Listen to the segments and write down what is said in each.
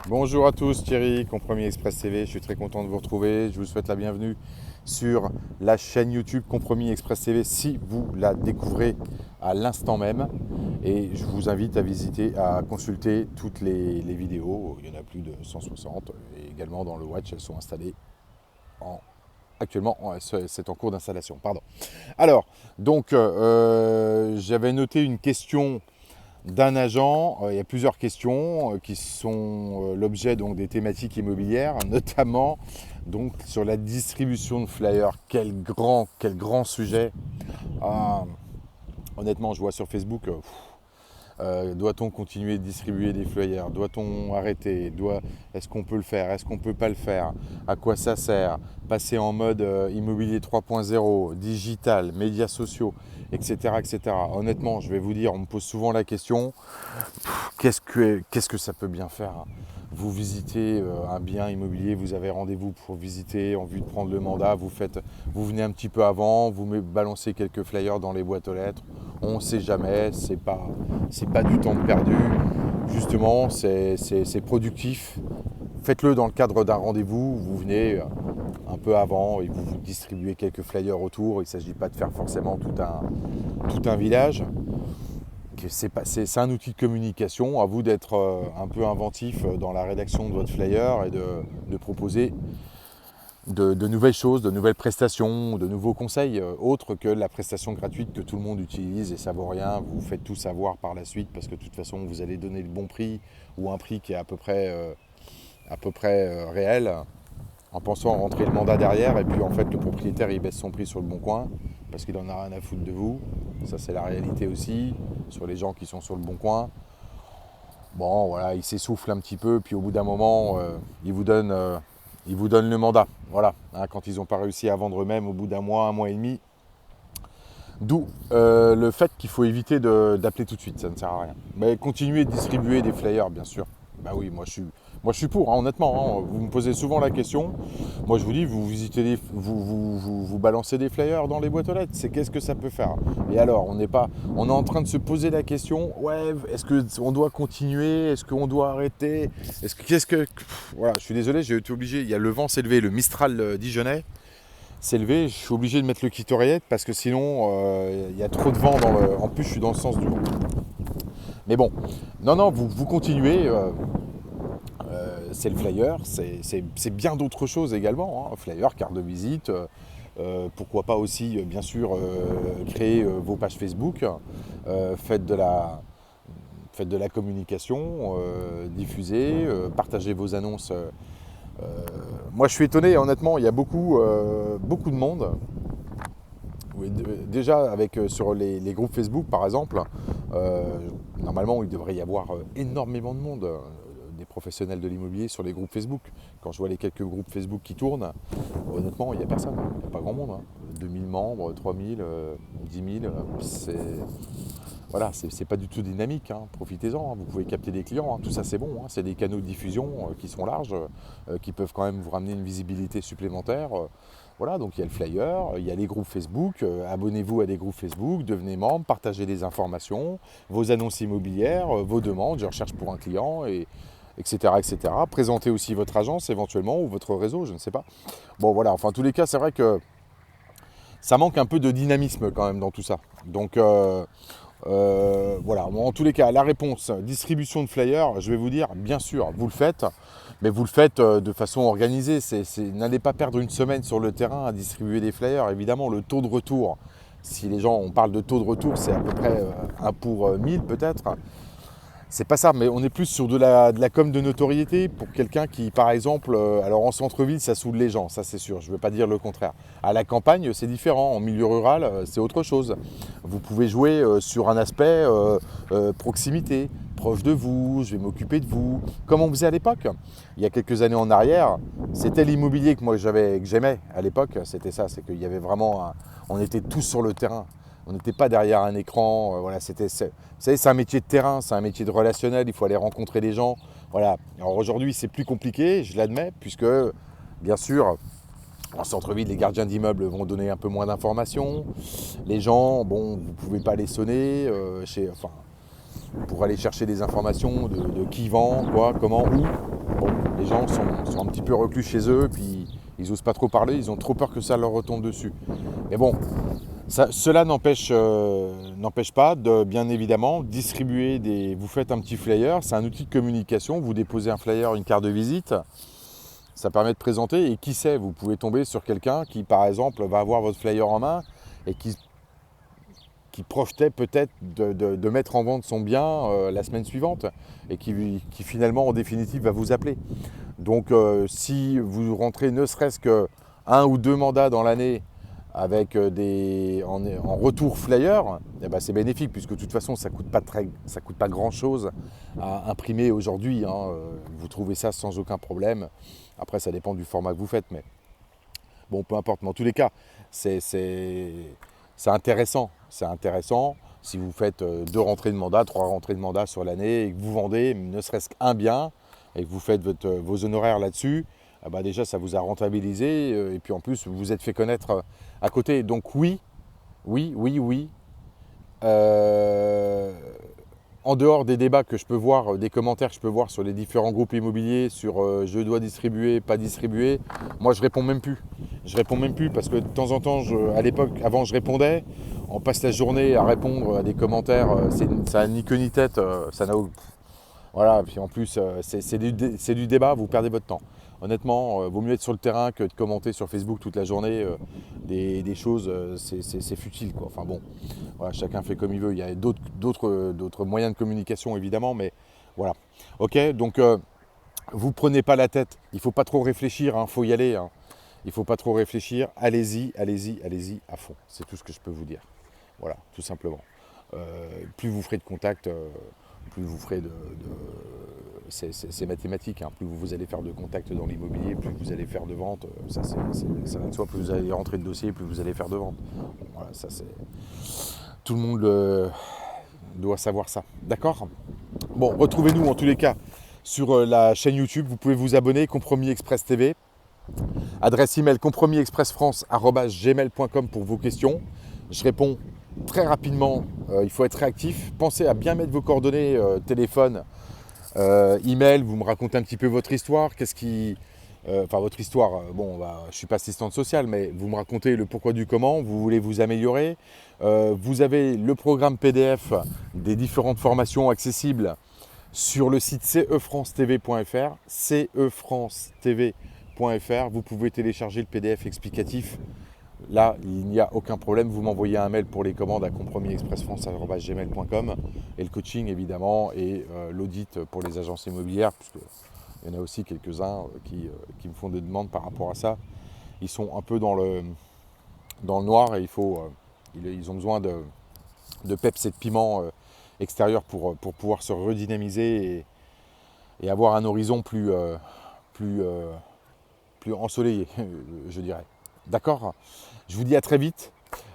Bonjour à tous, Thierry, Compromis Express TV. Je suis très content de vous retrouver. Je vous souhaite la bienvenue sur la chaîne YouTube Compromis Express TV si vous la découvrez à l'instant même. Et je vous invite à visiter, à consulter toutes les vidéos. Il y en a plus de 160. Et également dans le Watch, elles sont installées actuellement. C'est en cours d'installation. Pardon. Alors, donc, j'avais noté une question d'un agent. Il y a plusieurs questions qui sont l'objet donc des thématiques immobilières, notamment donc sur la distribution de flyers. Quel grand sujet. Ah, honnêtement, je vois sur Facebook, doit-on continuer de distribuer des flyers? Doit-on arrêter? Est-ce qu'on peut le faire? Est-ce qu'on ne peut pas le faire? À quoi ça sert? Passer en mode immobilier 3.0, digital, médias sociaux, etc., etc. Honnêtement, je vais vous dire, on me pose souvent la question, qu'est-ce que ça peut bien faire? Vous visitez un bien immobilier, vous avez rendez-vous pour visiter en vue de prendre le mandat, vous venez un petit peu avant, vous balancez quelques flyers dans les boîtes aux lettres, on ne sait jamais, c'est pas du temps perdu, justement, c'est productif. Faites-le dans le cadre d'un rendez-vous, vous venez un peu avant et vous distribuez quelques flyers autour, il ne s'agit pas de faire forcément tout un village. C'est un outil de communication, à vous d'être un peu inventif dans la rédaction de votre flyer et de proposer de nouvelles choses, de nouvelles prestations, de nouveaux conseils, autres que la prestation gratuite que tout le monde utilise et ça vaut rien, vous faites tout savoir par la suite parce que de toute façon vous allez donner le bon prix ou un prix qui est à peu près réel en pensant rentrer le mandat derrière et puis en fait le propriétaire il baisse son prix sur le bon coin parce qu'il en a rien à foutre de vous. Ça c'est la réalité aussi sur les gens qui sont sur le bon coin. Bon voilà, il s'essouffle un petit peu puis au bout d'un moment il vous donne le mandat. Voilà, hein, quand ils n'ont pas réussi à vendre eux-mêmes au bout d'un mois et demi. D'où le fait qu'il faut éviter d'appeler tout de suite, ça ne sert à rien. Mais continuer de distribuer des flyers, bien sûr. Bah oui, moi je suis pour, hein, honnêtement. Hein. Vous me posez souvent la question. Moi je vous dis, vous visitez vous balancez des flyers dans les boîtes aux lettres. C'est qu'est-ce que ça peut faire? Et alors, on est en train de se poser la question. Ouais, est-ce qu'on doit continuer? Est-ce qu'on doit arrêter? Voilà, je suis désolé, j'ai été obligé. Il y a le vent s'est levé, le Mistral dijonnais s'est levé. Je suis obligé de mettre le kit-oreillette parce que sinon, il y a trop de vent En plus, je suis dans le sens du vent. Mais bon, non, vous continuez. C'est le flyer, c'est bien d'autres choses également. Hein. Flyer, carte de visite, pourquoi pas aussi, bien sûr, créer vos pages Facebook, faites de la communication, diffusez, partagez vos annonces. Moi, je suis étonné, honnêtement, il y a beaucoup de monde. Oui, déjà, sur les groupes Facebook, par exemple, normalement, il devrait y avoir énormément de monde, des professionnels de l'immobilier sur les groupes Facebook. Quand je vois les quelques groupes Facebook qui tournent, honnêtement, il n'y a personne, il n'y a pas grand monde. 2000 membres, 3000, 10 000, voilà, c'est pas du tout dynamique. Hein. Profitez-en, hein. Vous pouvez capter des clients, hein. Tout ça c'est bon. Hein. C'est des canaux de diffusion qui sont larges, qui peuvent quand même vous ramener une visibilité supplémentaire. Voilà, donc il y a le flyer, il y a les groupes Facebook, abonnez-vous à des groupes Facebook, devenez membre, partagez des informations, vos annonces immobilières, vos demandes, je recherche pour un client, etc., etc. Présentez aussi votre agence éventuellement ou votre réseau, je ne sais pas. Bon voilà, enfin en tous les cas, c'est vrai que ça manque un peu de dynamisme quand même dans tout ça. Donc voilà, en tous les cas, la réponse, distribution de flyers, je vais vous dire, bien sûr, vous le faites, mais vous le faites de façon organisée. N'allez pas perdre une semaine sur le terrain à distribuer des flyers. Évidemment, le taux de retour, si les gens, on parle de taux de retour, c'est à peu près 1 pour 1000 peut-être. C'est pas ça, mais on est plus sur de la com de notoriété pour quelqu'un qui, par exemple, alors en centre-ville, ça saoule les gens, ça c'est sûr, je ne veux pas dire le contraire. À la campagne, c'est différent, en milieu rural, c'est autre chose. Vous pouvez jouer sur un aspect proximité, proche de vous, je vais m'occuper de vous, comme on faisait à l'époque. Il y a quelques années en arrière, c'était l'immobilier que que j'aimais à l'époque, c'était ça, c'est qu'il y avait vraiment, on était tous sur le terrain. On n'était pas derrière un écran. Voilà, vous savez, c'est un métier de terrain, c'est un métier de relationnel. Il faut aller rencontrer les gens. Voilà. Alors aujourd'hui, c'est plus compliqué, je l'admets, puisque, bien sûr, en centre-ville, les gardiens d'immeubles vont donner un peu moins d'informations. Les gens, bon, vous ne pouvez pas les sonner pour aller chercher des informations de qui vend, quoi, comment, où. bon, les gens sont un petit peu reclus chez eux, puis ils n'osent pas trop parler, ils ont trop peur que ça leur retombe dessus. Mais bon, cela n'empêche pas de, bien évidemment, distribuer vous faites un petit flyer, c'est un outil de communication, vous déposez un flyer, une carte de visite, ça permet de présenter, et qui sait, vous pouvez tomber sur quelqu'un qui, par exemple, va avoir votre flyer en main, et qui projetait peut-être de mettre en vente son bien la semaine suivante, et qui finalement, en définitive, va vous appeler. Donc, si vous rentrez ne serait-ce que 1 ou 2 mandats dans l'année, avec en retour flyer, eh ben c'est bénéfique puisque de toute façon ça coûte pas grand chose à imprimer aujourd'hui. Vous trouvez ça sans aucun problème. Après ça dépend du format que vous faites, mais bon peu importe. Mais en tous les cas, c'est intéressant. C'est intéressant si vous faites 2 rentrées de mandat, 3 rentrées de mandat sur l'année et que vous vendez ne serait-ce qu'un bien et que vous faites vos honoraires là-dessus. Bah déjà ça vous a rentabilisé et puis en plus vous vous êtes fait connaître à côté. Donc oui. En dehors des débats que je peux voir, des commentaires que je peux voir sur les différents groupes immobiliers, sur je dois distribuer, pas distribuer, moi je réponds même plus. Je réponds même plus parce que de temps en temps, à l'époque, avant je répondais, on passe la journée à répondre à des commentaires, ça n'a ni queue ni tête, ça n'a voilà, puis en plus, c'est du débat, vous perdez votre temps. Honnêtement, vaut mieux être sur le terrain que de commenter sur Facebook toute la journée des choses, c'est futile, quoi. Enfin bon, voilà, chacun fait comme il veut. Il y a d'autres moyens de communication, évidemment, mais voilà. Ok, donc vous prenez pas la tête, il ne faut pas trop réfléchir, il faut y aller. Il ne faut pas trop réfléchir, allez-y à fond. C'est tout ce que je peux vous dire. Voilà, tout simplement. Plus vous ferez de contacts, plus vous ferez c'est mathématique, plus vous allez faire de contacts dans l'immobilier, plus vous allez faire de ventes, ça va de soi, plus vous allez rentrer de dossiers, plus vous allez faire de ventes. Bon, voilà, ça c'est. Tout le monde doit savoir ça. D'accord ? Bon, retrouvez-nous en tous les cas sur la chaîne YouTube, vous pouvez vous abonner, Compromis Express TV. Adresse email compromisexpressfrance@gmail.com pour vos questions. Je réponds très rapidement, il faut être réactif. Pensez à bien mettre vos coordonnées, téléphone, email, vous me racontez un petit peu votre histoire. Votre histoire, je ne suis pas assistante sociale, mais vous me racontez le pourquoi du comment, vous voulez vous améliorer. Vous avez le programme PDF des différentes formations accessibles sur le site cefrancetv.fr, cefrancetv.fr. Vous pouvez télécharger le PDF explicatif. Là, il n'y a aucun problème. Vous m'envoyez un mail pour les commandes à compromisexpressfrance@gmail.com et le coaching évidemment et l'audit pour les agences immobilières, puisque il y en a aussi quelques-uns qui me font des demandes par rapport à ça. Ils sont un peu dans le noir et ils ont besoin de peps et de piment extérieur pour pouvoir se redynamiser et avoir un horizon plus ensoleillé, je dirais. D'accord ? Je vous dis à très vite.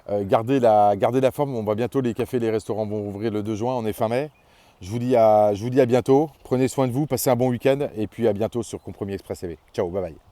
Gardez la forme. On va bientôt, les cafés et les restaurants vont ouvrir le 2 juin. On est fin mai. Je vous dis à bientôt. Prenez soin de vous. Passez un bon week-end. Et puis à bientôt sur Compromis Express TV. Ciao, bye bye.